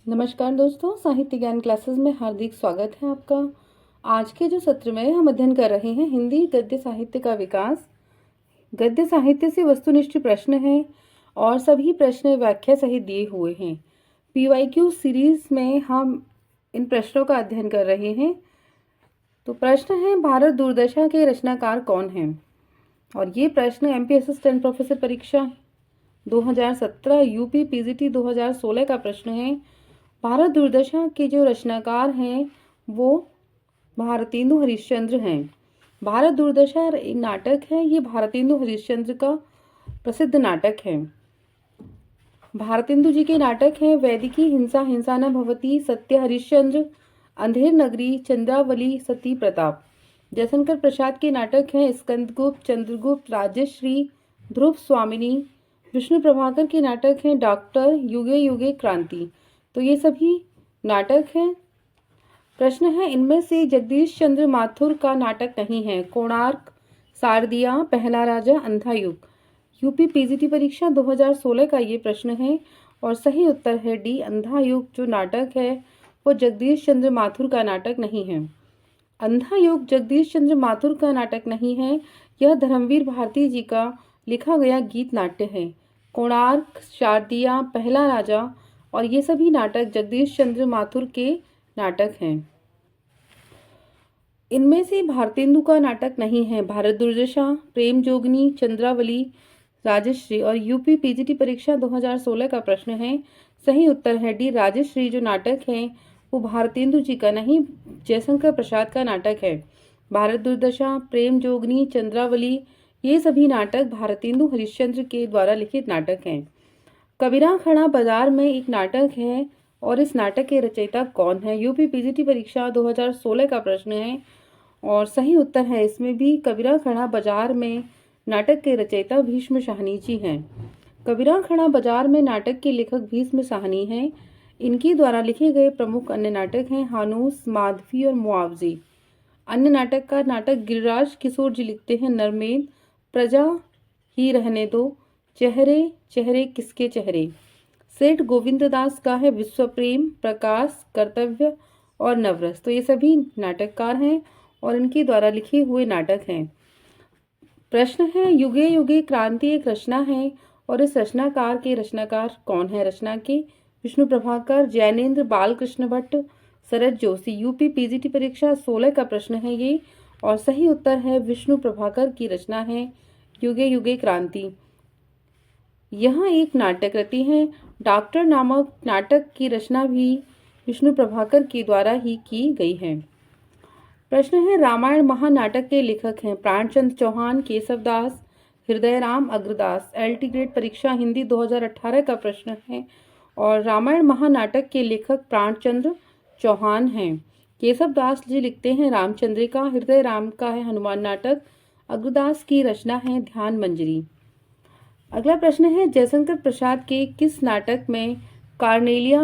नमस्कार दोस्तों, साहित्य ज्ञान क्लासेस में हार्दिक स्वागत है आपका। आज के जो सत्र में हम अध्ययन कर रहे हैं हिंदी गद्य साहित्य का विकास। गद्य साहित्य से वस्तुनिष्ठ प्रश्न हैं और सभी प्रश्न व्याख्या सहित दिए हुए हैं। पीवाईक्यू सीरीज में हम इन प्रश्नों का अध्ययन कर रहे हैं। तो प्रश्न है, भारत दूरदर्शन के रचनाकार कौन हैं? और ये प्रश्न एमपी असिस्टेंट प्रोफेसर परीक्षा 2017, यूपी पीजीटी 2016 का प्रश्न है। भारत दूरदर्शन के जो रचनाकार हैं वो भारतेंदु हरिश्चंद्र हैं। भारत दूरदर्शन एक नाटक है, ये भारतेंदु हरिश्चंद्र का प्रसिद्ध नाटक है। भारतेंदु जी के नाटक हैं वैदिकी, हिंसा हिंसा न भवती, सत्य हरिश्चंद्र, अंधेर नगरी, चंद्रावली, सती प्रताप। जयशंकर प्रसाद के नाटक हैं स्कंदगुप्त, चंद्रगुप्त, राजश्री, ध्रुव स्वामिनी। विष्णु प्रभाकर के नाटक हैं डॉक्टर, युगे युगे, क्रांति। तो ये सभी नाटक हैं। प्रश्न है, इनमें से जगदीश चंद्र माथुर का नाटक नहीं है। कोणार्क, शारदिया, पहला राजा, अंधा युग। यूपी पीजीटी परीक्षा 2016 का ये प्रश्न है और सही उत्तर है डी, अंधा युग जो नाटक है वो जगदीश चंद्र माथुर का नाटक नहीं है। अंधा युग जगदीश चंद्र माथुर का नाटक नहीं है, यह धर्मवीर भारती जी का लिखा गया गीत नाट्य है। कोणार्क, शारदिया, पहला राजा और ये सभी नाटक जगदीश चंद्र माथुर के नाटक हैं। इनमें से भारतेंदु का नाटक नहीं है। भारत दूरदर्शन, प्रेम जोगनी, चंद्रावली, राजश्री। और यूपी पीजीटी परीक्षा 2016 का प्रश्न है, सही उत्तर है डी, राजश्री जो नाटक है वो भारतेंदु जी का नहीं, जयशंकर प्रसाद का नाटक है। भारत दूरदर्शन, प्रेम जोगनी, चंद्रावली ये सभी नाटक भारतेंदु हरिश्चंद्र के द्वारा लिखित नाटक हैं। कबीरा खड़ा बाजार में एक नाटक है और इस नाटक के रचयिता कौन है? यूपी पीजीटी परीक्षा 2016 का प्रश्न है और सही उत्तर है इसमें भी कबीरा खड़ा बाजार में नाटक के रचयिता भीष्म साहनी जी हैं। कबीरा खड़ा बाजार में नाटक के लेखक भीष्म साहनी हैं। इनके द्वारा लिखे गए प्रमुख अन्य नाटक हैं हानूस, माधवी और मुआवजी। अन्य नाटककार नाटक गिरिराज किशोर जी लिखते हैं नरमेद, प्रजा ही रहने दो, चेहरे चेहरे किसके चेहरे। सेठ गोविंददास का है विश्व प्रेम, प्रकाश, कर्तव्य और नवरस। तो ये सभी नाटककार हैं और इनके द्वारा लिखे हुए नाटक हैं। प्रश्न है, युगे युगे क्रांति एक रचना है और इस रचनाकार के रचनाकार कौन है? रचना के विष्णु प्रभाकर, जैनेन्द्र, बालकृष्ण भट्ट, शरद जोशी। यूपी पीजीटी परीक्षा 16 का प्रश्न है ये और सही उत्तर है विष्णु प्रभाकर की रचना है युगे युगे क्रांति। यह एक नाट्य कृति है। डॉक्टर नामक नाटक की रचना भी विष्णु प्रभाकर के द्वारा ही की गई है। प्रश्न है, रामायण महानाटक के लेखक हैं प्राणचंद्र चौहान, केशवदास, हृदयराम, अग्रदास। एलटी ग्रेड परीक्षा हिंदी 2018 का प्रश्न है और रामायण महानाटक के लेखक प्राणचंद्र चौहान हैं। केशवदास जी लिखते हैं रामचंद्रिका, हृदयराम का है हनुमान नाटक, अग्रदास की रचना है ध्यान मंजरी। अगला प्रश्न है, जयशंकर प्रसाद के किस नाटक में कार्नेलिया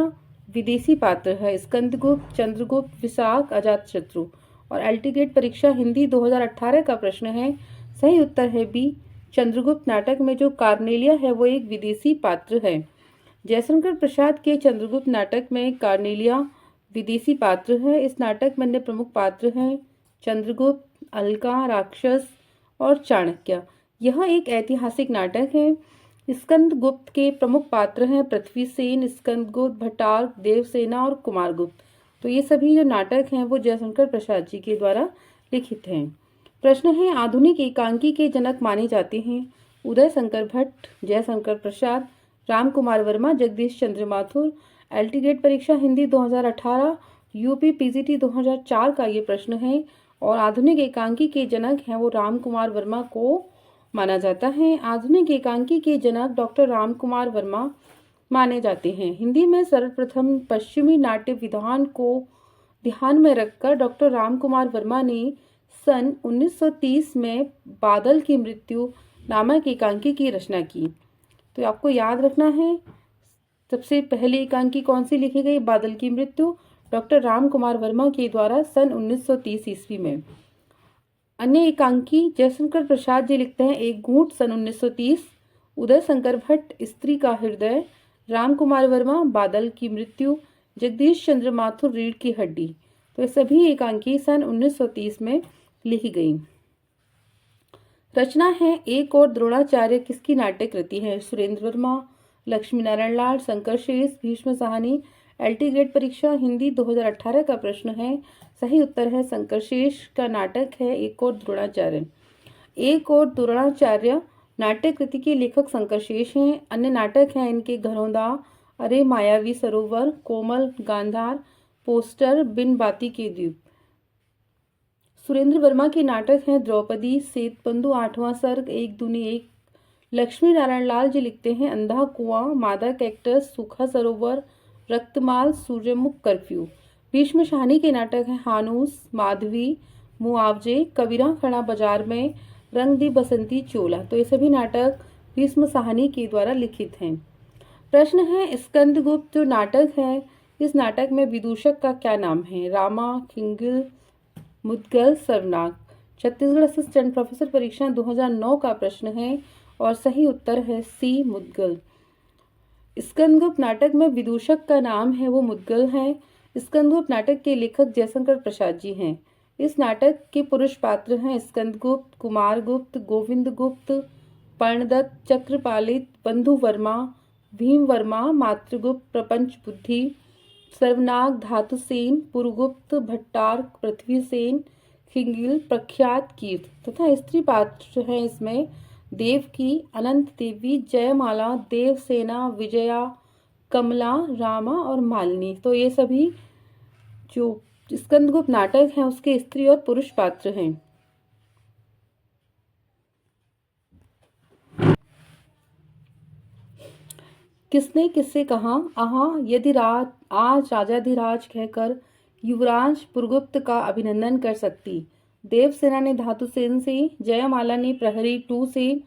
विदेशी पात्र है? स्कंदगुप्त, चंद्रगुप्त, विशाख, अजातशत्रु। और एल्टीग्रेड परीक्षा हिंदी 2018 का प्रश्न है, सही उत्तर है बी, चंद्रगुप्त नाटक में जो कार्नेलिया है वो एक विदेशी पात्र है। जयशंकर प्रसाद के चंद्रगुप्त नाटक में कार्नेलिया विदेशी पात्र है। इस नाटक में अन्य प्रमुख पात्र हैं चंद्रगुप्त, अलका, राक्षस और चाणक्य। यह एक ऐतिहासिक नाटक है। स्कंदगुप्त के प्रमुख पात्र हैं पृथ्वीसेन, स्कंदगुप्त, भट्टार्क, देवसेना और कुमारगुप्त। तो ये सभी जो नाटक हैं वो जयशंकर प्रसाद जी के द्वारा लिखित हैं। प्रश्न है, आधुनिक एकांकी के जनक माने जाते हैं उदय शंकर भट्ट, जयशंकर प्रसाद, राम कुमार वर्मा, जगदीश चंद्र माथुर। एलटी परीक्षा हिंदी 2018, यूपी पीजीटी 2004 का ये प्रश्न है और आधुनिक एकांकी के जनक हैं वो राम कुमार वर्मा को माना जाता है। आधुनिक एकांकी के जनक डॉक्टर राम कुमार वर्मा माने जाते हैं। हिंदी में सर्वप्रथम पश्चिमी नाट्य विधान को ध्यान में रखकर डॉक्टर राम कुमार वर्मा ने सन 1930 में बादल की मृत्यु नामक एकांकी की रचना की। तो आपको याद रखना है सबसे पहली एकांकी कौन सी लिखी गई? बादल की मृत्यु, डॉक्टर राम कुमार वर्मा के द्वारा सन 1930 ईस्वी में। अन्य एकांकी जयशंकर प्रसाद जी लिखते हैं एक घूंट सन 1930, उदय शंकर भट्ट स्त्री का हृदय, राम कुमार वर्मा बादल की मृत्यु, जगदीश चंद्र माथुर रीढ़ की हड्डी। तो ये सभी एकांकी सन 1930 में लिखी गई। रचना है एक और द्रोणाचार्य किसकी नाट्य कृति है? सुरेंद्र वर्मा, लक्ष्मी नारायण लाल, शंकर शेष, भीष्म साहनी। एलटी ग्रेड परीक्षा हिंदी 2018 का प्रश्न है। सही उत्तर है शंकर शेष का नाटक है एक और द्रोणाचार्य। एक और द्रोणाचार्य नाट्य कृति के लेखक शंकर शेष हैं। अन्य नाटक हैं इनके घरौंदा, अरे मायावी सरोवर, कोमल, गांधार, पोस्टर, बिन बाती के द्वीप। सुरेंद्र वर्मा के नाटक हैं द्रौपदी, श्वेतबंधु, आठवां सर्ग, एक दूनी एक। लक्ष्मी नारायण लाल जी लिखते हैं अंधा कुआं, मादा कैक्टस, सूखा सरोवर, रक्तमाल, सूर्यमुख, कर्फ्यू। भीष्म साहनी के नाटक हैं हानूस, माधवी, मुआवजे, कबीरा खड़ा बाजार में, रंग दी बसंती चोला। तो ये सभी नाटक भीष्म साहनी के द्वारा लिखित हैं। प्रश्न है स्कंदगुप्त जो नाटक है, इस नाटक में विदूषक का क्या नाम है? रामा, खिंगिल, मुद्गल, सर्वनाग। छत्तीसगढ़ असिस्टेंट प्रोफेसर परीक्षा 2009 का प्रश्न है और सही उत्तर है सी, मुद्गल। स्कंदगुप्त नाटक में विदूषक का नाम है वो मुद्गल है। स्कंदगुप्त नाटक के लेखक जयशंकर प्रसाद जी हैं। इस नाटक के पुरुष पात्र हैं स्कंदगुप्त, कुमारगुप्त, गोविंद गुप्त, पर्णदत्त, चक्रपालित, बंधु वर्मा, भीम वर्मा, मातृगुप्त, प्रपंच बुद्धि, सर्वनाग, धातुसेन, पुरुगुप्त, भट्टार, पृथ्वीसेन, खिंगिल, प्रख्यात, कीर्त। तथा स्त्री पात्र हैं इसमें देवकी, अनंत देवी, जयमाला, देवसेना, विजया, कमला, रामा और मालिनी। तो ये सभी जो स्कंदगुप्त नाटक है उसके स्त्री और पुरुष पात्र हैं। किसने किससे कहा? आहा यदि आज राजाधिराज कहकर युवराज पुरुगुप्त का अभिनंदन कर सकती। देवसेना ने धातुसेन से, जयमाला ने प्रहरी 2 से,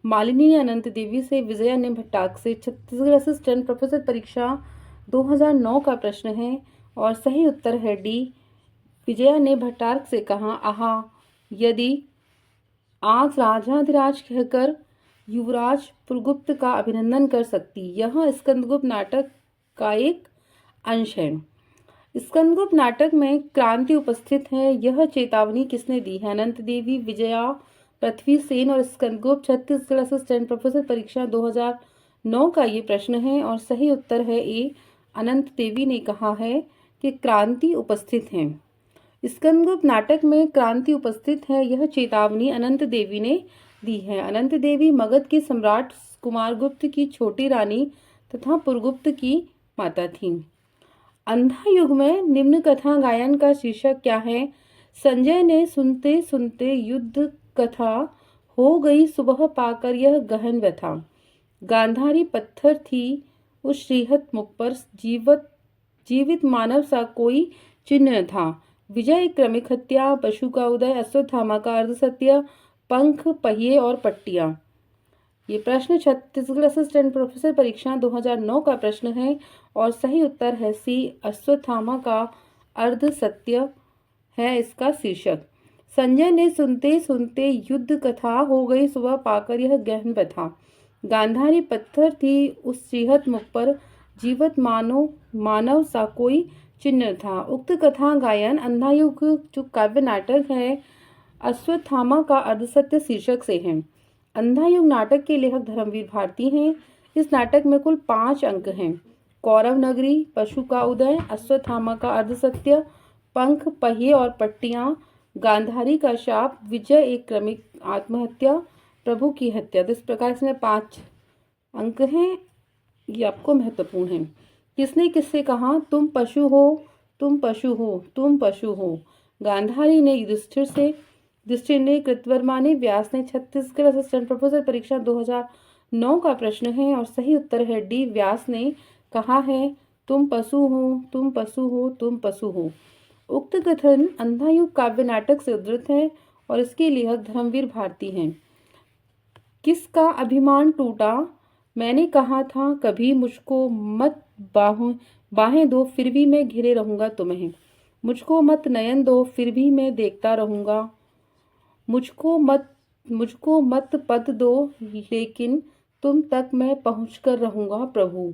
मालिनी ने अनंत देवी से, विजया ने भट्टाक से। छत्तीसगढ़ असिस्टेंट प्रोफेसर परीक्षा 2009 का प्रश्न है और सही उत्तर है डी, विजया ने भट्टारक से कहा आहा यदि आज राजाधिराज कहकर युवराज पुरुगुप्त का अभिनंदन कर सकती। यह स्कंदगुप्त नाटक का एक अंश है। स्कंदगुप्त नाटक में क्रांति उपस्थित है, यह चेतावनी किसने दी है? अनंत देवी, विजया, पृथ्वीसेन और स्कंदगुप्त। छत्तीसगढ़ असिस्टेंट प्रोफेसर परीक्षा 2009 का ये प्रश्न है और सही उत्तर है ए, अनंत देवी ने कहा है कि क्रांति उपस्थित है। स्कंदगुप्त नाटक में क्रांति उपस्थित है, यह चेतावनी अनंत देवी ने दी है। अनंत देवी मगध के सम्राट कुमारगुप्त की छोटी रानी तथा पुरुगुप्त की माता थीं। अंधा युग में निम्न कथा गायन का शीर्षक क्या है? संजय ने सुनते सुनते युद्ध कथा, हो गई सुबह पाकर यह गहन व्यथा। गांधारी पत्थर थी उस श्रीहत मुख पर, जीवित मानव सा कोई चिन्ह न था। विजय क्रमिक हत्या, पशु का उदय, अश्वत्थामा का अर्धसत्य, पंख, पहिए और पट्टियां। ये प्रश्न छत्तीसगढ़ असिस्टेंट प्रोफेसर परीक्षा 2009 का प्रश्न है और सही उत्तर है सी, अश्वत्थामा का अर्धसत्य है इसका शीर्षक। संजय ने सुनते सुनते युद्ध कथा, हो गई सुबह पाकर यह गहन व्यथा। गांधारी पत्थर थी उस श्रीहत मुख पर, जीवित मानव सा कोई चिन्ह था। उक्त कथा गायन अंधायुग जो काव्य नाटक है अश्वत्थामा का अर्धसत्य शीर्षक से है। अंधायुग नाटक के लेखक धर्मवीर भारती हैं। इस नाटक में कुल 5 अंक हैं। कौरव नगरी, पशु का उदय, अश्वत्थामा का अर्धसत्य, पंख, पहिए और पट्टियां, गांधारी का शाप, विजय एक क्रमिक आत्महत्या, प्रभु की हत्या। तो इस प्रकार इसमें 5 अंक हैं, ये आपको महत्वपूर्ण है। किसने किससे कहा? तुम पशु हो, तुम पशु हो, तुम पशु हो। गांधारी ने युधिष्ठिर से, युधिष्ठिर ने कृतवर्मा ने, व्यास ने। छत्तीसगढ़ असिस्टेंट प्रोफेसर परीक्षा 2009 का प्रश्न है और सही उत्तर है डी, व्यास ने कहा है तुम पशु हो, तुम पशु हो, तुम पशु हो। उक्त कथन अंधायुग काव्य नाटक से उद्धृत है और इसके लेखक धर्मवीर भारती हैं। किसका अभिमान टूटा? मैंने कहा था कभी मुझको मत बाहें दो, फिर भी मैं घिरे रहूंगा तुम्हें। मुझको मत नयन दो, फिर भी मैं देखता रहूंगा। मुझको मत पद दो, लेकिन तुम तक मैं पहुंचकर रहूंगा प्रभु।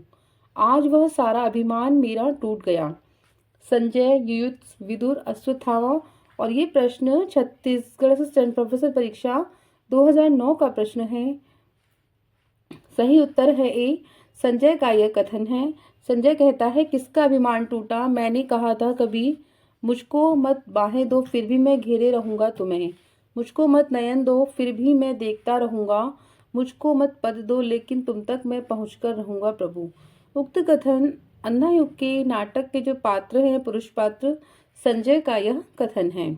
आज वह सारा अभिमान मेरा टूट गया। संजय, युयुत्स, विदुर, अश्वत्थामा। और ये प्रश्न छत्तीसगढ़ असिस्टेंट प्रोफेसर परीक्षा 2009 का प्रश्न है। सही उत्तर है ए, संजय का यह कथन है। संजय कहता है, किसका अभिमान टूटा? मैंने कहा था कभी, मुझको मत बाहें दो फिर भी मैं घेरे रहूंगा तुम्हें, मुझको मत नयन दो फिर भी मैं देखता रहूंगा, मुझको मत पद दो लेकिन तुम तक मैं पहुंचकर रहूंगा प्रभु। उक्त कथन अन्ना युग के नाटक के जो पात्र हैं, पुरुष पात्र, संजय का यह कथन है।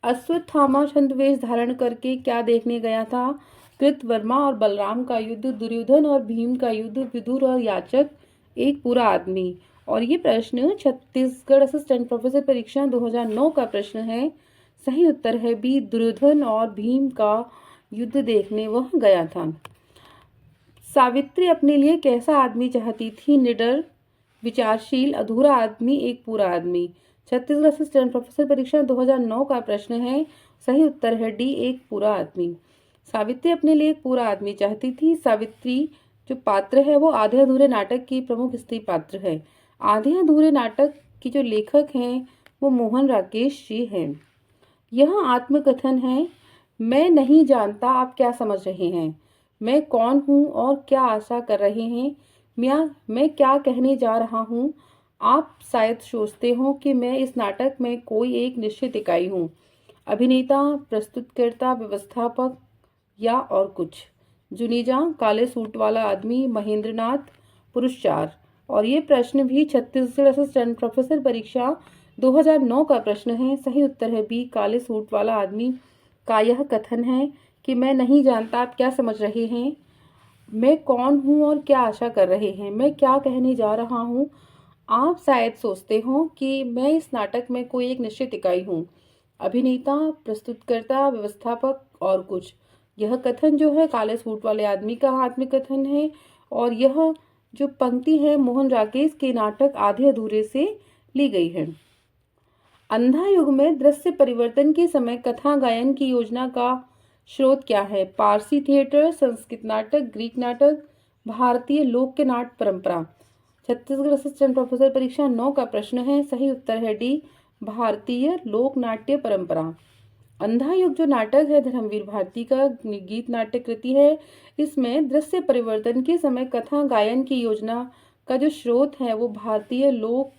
अश्वत्थामा छद्मवेश धारण करके क्या देखने गया था? कृतवर्मा और बलराम का युद्ध, दुर्योधन और भीम का युद्ध, विदुर और याचक, एक पूरा आदमी। और ये प्रश्न छत्तीसगढ़ असिस्टेंट प्रोफेसर परीक्षा 2009 का प्रश्न है। सही उत्तर है बी, दुर्योधन और भीम का युद्ध देखने वह गया था। सावित्री अपने लिए कैसा आदमी चाहती थी? निडर, विचारशील, अधूरा आदमी, एक पूरा आदमी। छत्तीसगढ़ असिस्टेंट प्रोफेसर परीक्षा 2009 का प्रश्न है। सही उत्तर है डी, एक पूरा आदमी। सावित्री अपने लिए एक पूरा आदमी चाहती थी। सावित्री जो पात्र है वो आधे अधूरे नाटक की प्रमुख स्त्री पात्र है। आधे अधूरे नाटक की जो लेखक हैं वो मोहन राकेश जी हैं। यह आत्मकथन है। मैं नहीं जानता आप क्या समझ रहे हैं, मैं कौन हूँ और क्या आशा कर रहे हैं, मैं क्या कहने जा रहा हूँ। आप शायद सोचते हो कि मैं इस नाटक में कोई एक निश्चित इकाई हूँ, अभिनेता, प्रस्तुतकर्ता, व्यवस्थापक या और कुछ। जुनीजा, काले सूट वाला आदमी, महेंद्रनाथ, पुरुष 4। और ये प्रश्न भी छत्तीसगढ़ असिस्टेंट प्रोफेसर परीक्षा 2009 का प्रश्न है। सही उत्तर है बी, काले सूट वाला आदमी का यह कथन है कि मैं नहीं जानता आप क्या समझ रहे हैं, मैं कौन हूँ और क्या आशा कर रहे हैं, मैं क्या कहने जा रहा हूँ। आप शायद सोचते हो कि मैं इस नाटक में कोई एक निश्चित इकाई हूँ, अभिनेता, प्रस्तुतकर्ता, व्यवस्थापक और कुछ। यह कथन जो है काले सूट वाले आदमी का आत्मकथन है। और यह जो पंक्ति है मोहन राकेश के नाटक आधे अधूरे से ली गई है। अंधा युग में दृश्य परिवर्तन के समय कथा गायन की योजना का स्रोत क्या है? पारसी थिएटर, संस्कृत नाटक, ग्रीक नाटक, भारतीय लोक नाट्य परंपरा। छत्तीसगढ़ असिस्टेंट प्रोफेसर परीक्षा 9 का प्रश्न है। सही उत्तर है डी, भारतीय लोक नाट्य परंपरा। अंधा युग जो नाटक है धर्मवीर भारती का गीत नाट्य कृति है। इसमें दृश्य परिवर्तन के समय कथा गायन की योजना का जो स्रोत है वो भारतीय लोक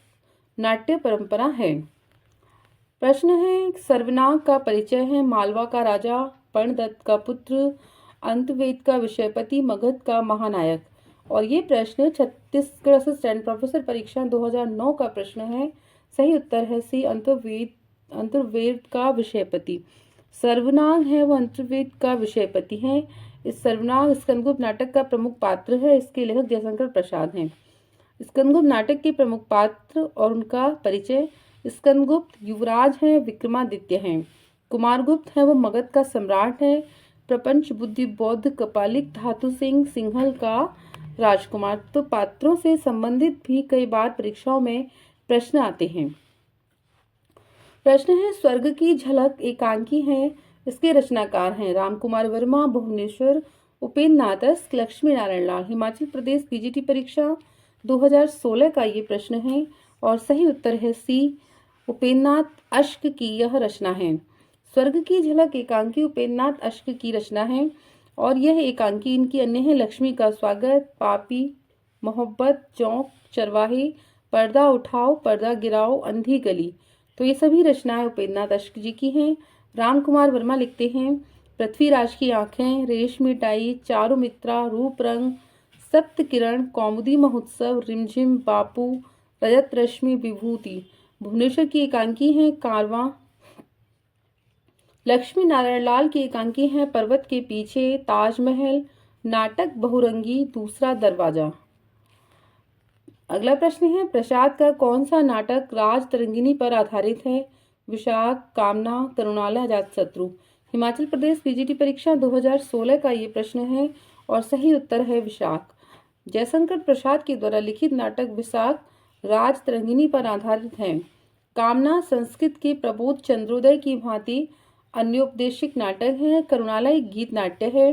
नाट्य परंपरा है। प्रश्न है, सर्वनाग का परिचय है। मालवा का राजा, पर्णदत्त का पुत्र, अंतवेद का विषयपति, मगध का महानायक। और ये प्रश्न छत्तीसगढ़ असिस्टेंट प्रोफेसर परीक्षा 2009 का प्रश्न है। सही उत्तर है सी, अंतर्वेद का विषयपति। सर्वनाग है वो अंतर्वेद का विषयपति है। इस सर्वनाग स्कंदगुप्त नाटक का प्रमुख पात्र है। इसके लेखक जयशंकर प्रसाद हैं। स्कंदगुप्त नाटक के प्रमुख पात्र और उनका परिचय। स्कंदगुप्त युवराज हैं, विक्रमादित्य हैं। कुमारगुप्त है वो मगध का सम्राट है। प्रपंच, बुद्धि, बौद्ध, कपालिक, धातु सिंह, सिंहल का राजकुमार। तो पात्रों से संबंधित भी कई बार परीक्षाओं में प्रश्न आते हैं। प्रश्न है, स्वर्ग की झलक एकांकी है। इसके रचनाकार हैं रामकुमार वर्मा, भुवनेश्वर, उपेंद्र नाथ अश्क, लक्ष्मी नारायण लाल। हिमाचल प्रदेश पीजीटी परीक्षा 2016 का ये प्रश्न है। और सही उत्तर है सी, उपेंद्र नाथ अश्क की यह रचना है। स्वर्ग की झलक एकांकी उपेंद्र नाथ अश्क की रचना है। और यह एकांकी इनकी अन्य है लक्ष्मी का स्वागत, पापी, मोहब्बत, चौक, चरवाहे, पर्दा उठाओ, पर्दा गिराओ, अंधी गली। तो ये सभी रचनाएं उपेंद्र नाथ अश्क जी की हैं। रामकुमार वर्मा लिखते हैं पृथ्वीराज की आंखें, रेशमी टाई, चारुमित्रा, रूप रंग, सप्त किरण, कौमुदी महोत्सव, रिमझिम, बापू, रजत रश्मि, विभूति। भुवनेश्वर की एकांकी हैं कारवां। लक्ष्मी नारायण लाल की एकांकी हैं पर्वत के पीछे, ताजमहल, नाटक बहुरंगी, दूसरा दरवाजा। अगला प्रश्न है, प्रसाद का कौन सा नाटक राज तरंगिनी पर आधारित है? विशाख, कामना, करुणालय, अजातशत्रु। हिमाचल प्रदेश पीजीटी परीक्षा 2016 का ये प्रश्न है। और सही उत्तर है विशाख। जयशंकर प्रसाद के द्वारा लिखित नाटक विशाख राज तरंगिनी पर आधारित है। कामना संस्कृत के प्रबोध चंद्रोदय की भांति अन्योपदेशिक नाटक है। करुणालय गीत नाट्य है।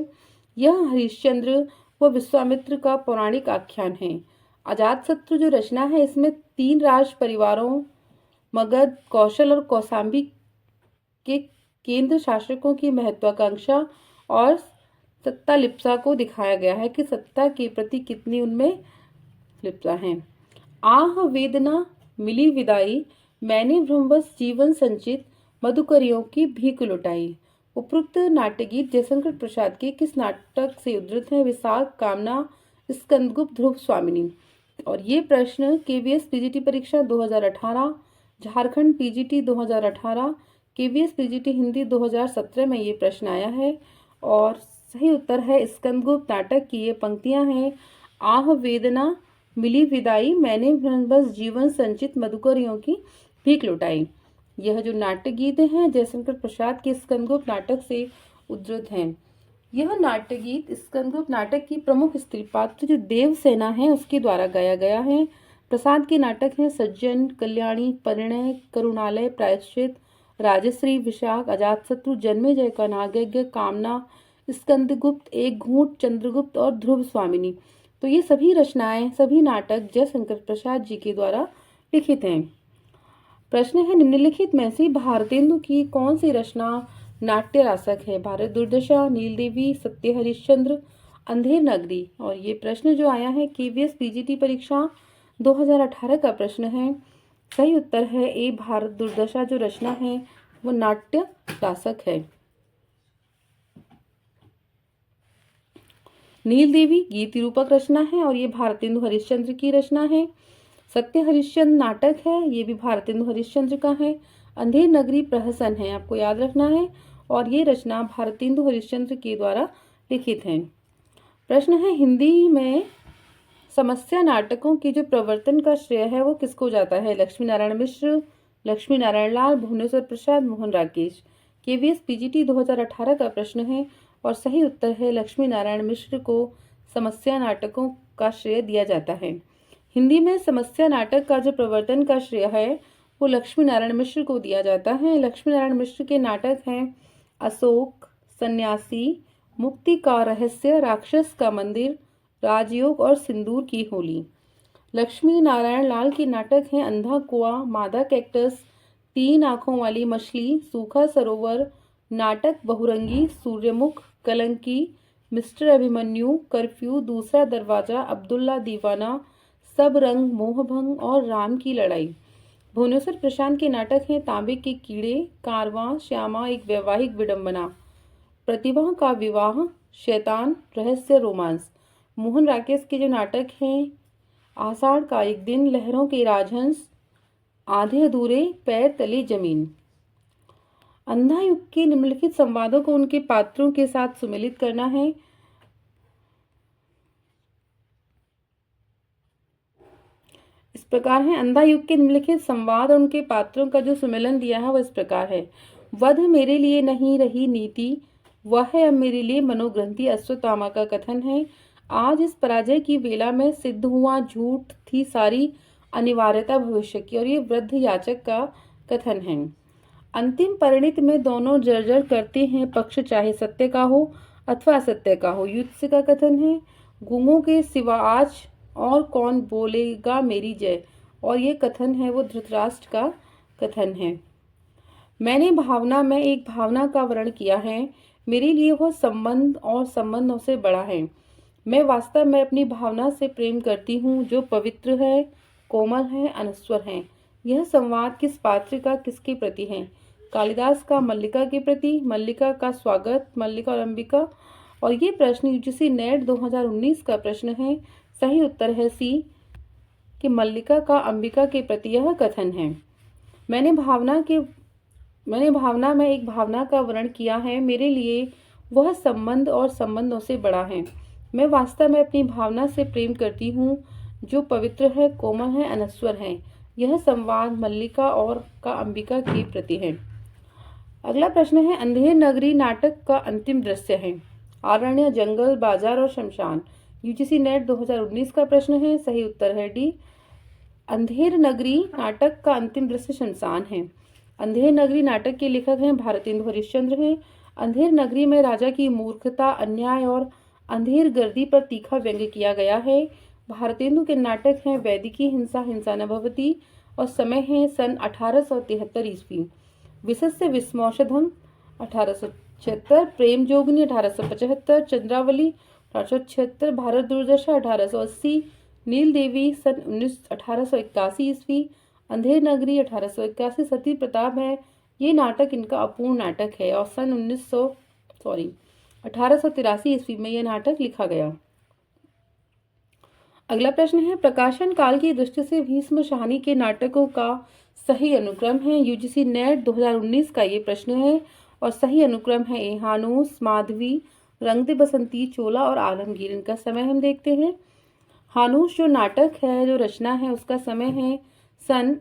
यह हरिश्चंद्र व विश्वामित्र का पौराणिक आख्यान है। अजातशत्रु जो रचना है इसमें 3 राज परिवारों मगध, कौशल और कौशांबी के केंद्र शासकों की महत्वाकांक्षा और सत्ता लिप्सा को दिखाया गया है कि सत्ता के प्रति कितनी उनमें लिप्सा है। आह वेदना मिली विदाई, मैंने भ्रमवश जीवन संचित, मधुकरियों की भीख लुटाई। उपरोक्त नाट्यगीत जयशंकर प्रसाद के किस नाटक से उद्धृत है? विशाख, कामना, स्कंदगुप्त, ध्रुव स्वामिनी। और ये प्रश्न केवीएस पीजीटी परीक्षा 2018, Jharkhand PGT 2018, KVS PGT Hindi 2017 में ये प्रश्न आया है। और सही उत्तर है स्कंदगुप्त नाटक की ये पंक्तियां हैं, आह वेदना मिली विदाई, मैंने बस जीवन संचित, मधुकरियों की भीख लुटाई। यह जो नाट्य गीत हैं जयशंकर प्रसाद के स्कंदगुप्त नाटक से उद्धृत हैं। यह नाट्य गीत स्कंदगुप्त नाटक की प्रमुख स्त्री पात्र जो देवसेना है उसके द्वारा गाया गया है। प्रसाद के नाटक हैं सज्जन, कल्याणी, परिणय, करुणालय, प्रायश्चित, राजश्री, विशाख, अजातशत्रु, जन्मेजय का नागयज्ञ, कामना, स्कंदगुप्त, एक घूंट, चंद्रगुप्त और ध्रुव स्वामिनी। तो ये सभी रचनाएं, सभी नाटक जयशंकर प्रसाद जी के द्वारा लिखित हैं। प्रश्न है निम्नलिखित में से भारतेंदु की कौन सी रचना नाट्य रासक है? भारत दुर्दशा, नीलदेवी, सत्य हरिश्चंद्र, अंधेर नगरी। और ये प्रश्न जो आया है केवीएस पीजीटी परीक्षा 2018 का प्रश्न है। सही उत्तर है ए, भारत दुर्दशा जो रचना है वो नाट्य रासक है। नीलदेवी गीत रूपक रचना है और ये भारतेंदु हरिश्चंद्र की रचना है। सत्य हरिश्चंद्र नाटक है, ये भी भारतेंदु हरिश्चंद्र का है। अंधेर नगरी प्रहसन है, आपको याद रखना है, और ये रचना भारतेंदु हरिश्चंद्र के द्वारा लिखित है। प्रश्न है हिंदी में समस्या नाटकों के जो प्रवर्तन का श्रेय है वो किसको जाता है? लक्ष्मी नारायण मिश्र, लक्ष्मी नारायण लाल, भुवनेश्वर प्रसाद, मोहन राकेश। केवीएस पीजीटी 2018 का प्रश्न है और सही उत्तर है लक्ष्मी नारायण मिश्र को समस्या नाटकों का श्रेय दिया जाता है। हिंदी में समस्या नाटक का जो प्रवर्तन का श्रेय है वो लक्ष्मी नारायण मिश्र को दिया जाता है। लक्ष्मी नारायण मिश्र के नाटक हैं अशोक, सन्यासी, मुक्ति का रहस्य, राक्षस का मंदिर, राजयोग और सिंदूर की होली। लक्ष्मी नारायण लाल के नाटक हैं अंधा कुआं, मादा कैक्टस, 3 आंखों वाली मछली, सूखा सरोवर, नाटक बहुरंगी, सूर्यमुख, कलंकी, मिस्टर अभिमन्यु, कर्फ्यू, दूसरा दरवाजा, अब्दुल्ला दीवाना, सब रंग, मोहभंग और राम की लड़ाई। भुवनेश्वर प्रशांत के नाटक हैं तांबे के कीड़े, कारवां, श्यामा, एक वैवाहिक विडंबना, प्रतिभा का विवाह, शैतान, रहस्य, रोमांस। मोहन राकेश के जो नाटक हैं आषाढ़ का एक दिन, लहरों के राजहंस, आधे अधूरे, पैर तले जमीन। अंधा युग के निम्नलिखित संवादों को उनके पात्रों के साथ सुमेलित करना है। इस प्रकार है, अंधा युग के निम्नलिखित संवाद और उनके पात्रों का जो सुमेलन दिया है वह इस प्रकार है। वध मेरे लिए नहीं रही नीति, वह है अब मेरे लिए मनोग्रंथि, अश्वत्थामा का कथन है। आज इस पराजय की वेला में सिद्ध हुआ, झूठ थी सारी अनिवार्यता भविष्य की, और ये वृद्ध याचक का कथन है। अंतिम परिणित में दोनों जर्जर करते हैं पक्ष, चाहे सत्य का हो अथवा असत्य का हो, युत्स का कथन है। गूंगों के सिवा आज और कौन बोलेगा मेरी जय, और ये कथन है वो धृतराष्ट्र का कथन है। मैंने भावना में एक भावना का वर्णन किया है, मेरे लिए वह संबंध और संबंधों से बड़ा है। मैं वास्तव में अपनी भावना से प्रेम करती हूँ जो पवित्र है, कोमल है, अनश्वर है। यह संवाद किस पात्र का किसके प्रति है? कालिदास का मल्लिका के प्रति, मल्लिका का स्वागत, मल्लिका और अंबिका। और ये प्रश्न यूजीसी नेट 2019 का प्रश्न है। सही उत्तर है सी कि मल्लिका का अंबिका के प्रति यह कथन है। मैंने भावना में एक भावना का वर्णन किया है, मेरे लिए वह संबंध और संबंधों से बड़ा है। मैं वास्तव में अपनी भावना से प्रेम करती हूँ जो पवित्र है, कोमल है, अनश्वर है। यह संवाद मल्लिका और का अंबिका के प्रति है। अगला प्रश्न है, अंधेर नगरी नाटक का अंतिम दृश्य है। अरण्य, जंगल, बाजार और शमशान। यूजीसी नेट 2019 का प्रश्न है। सही उत्तर है डी, अंधेर नगरी नाटक का अंतिम दृश्य शमशान है। अंधेर नगरी नाटक के लेखक हैं भारतेंदु हरिश्चंद्र हैं। अंधेर नगरी में राजा की मूर्खता, अन्याय और अंधेर गर्दी पर तीखा व्यंग्य किया गया है। भारतेंदु के नाटक हैं वैदिकी हिंसा हिंसा न भवति और समय है सन 1873 ईस्वी। विशस्य विस्मौषधम 1876, प्रेम जोगनी 1875, चंद्रावली 1876, भारत दुर्दशा 1880, नील देवी सन 1881 ईस्वी, अंधेर नगरी 1881, सती प्रताप है। ये नाटक इनका अपूर्ण नाटक है और सन 1883 ईस्वी में यह नाटक लिखा गया। अगला प्रश्न है, प्रकाशन काल की दृष्टि से भीष्म शाहनी के नाटकों का सही अनुक्रम है। यूजीसी नेट 2019 का ये प्रश्न है और सही अनुक्रम है ए हानूस, माधवी, रंग दे बसंती, चोला और आलमगीर। इनका समय हम देखते हैं। हानूस जो नाटक है, जो रचना है, उसका समय है सन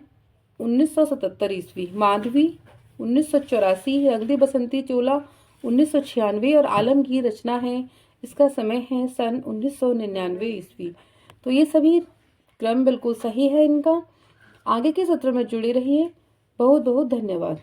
1977 ईस्वी। माधवी 1984, रंग दे बसंती चोला 1996 और आलमगीर रचना है, इसका समय है सन 1999 ईस्वी। तो ये सभी क्रम बिल्कुल सही है इनका। आगे के सत्र में जुड़े रहिए। बहुत बहुत धन्यवाद।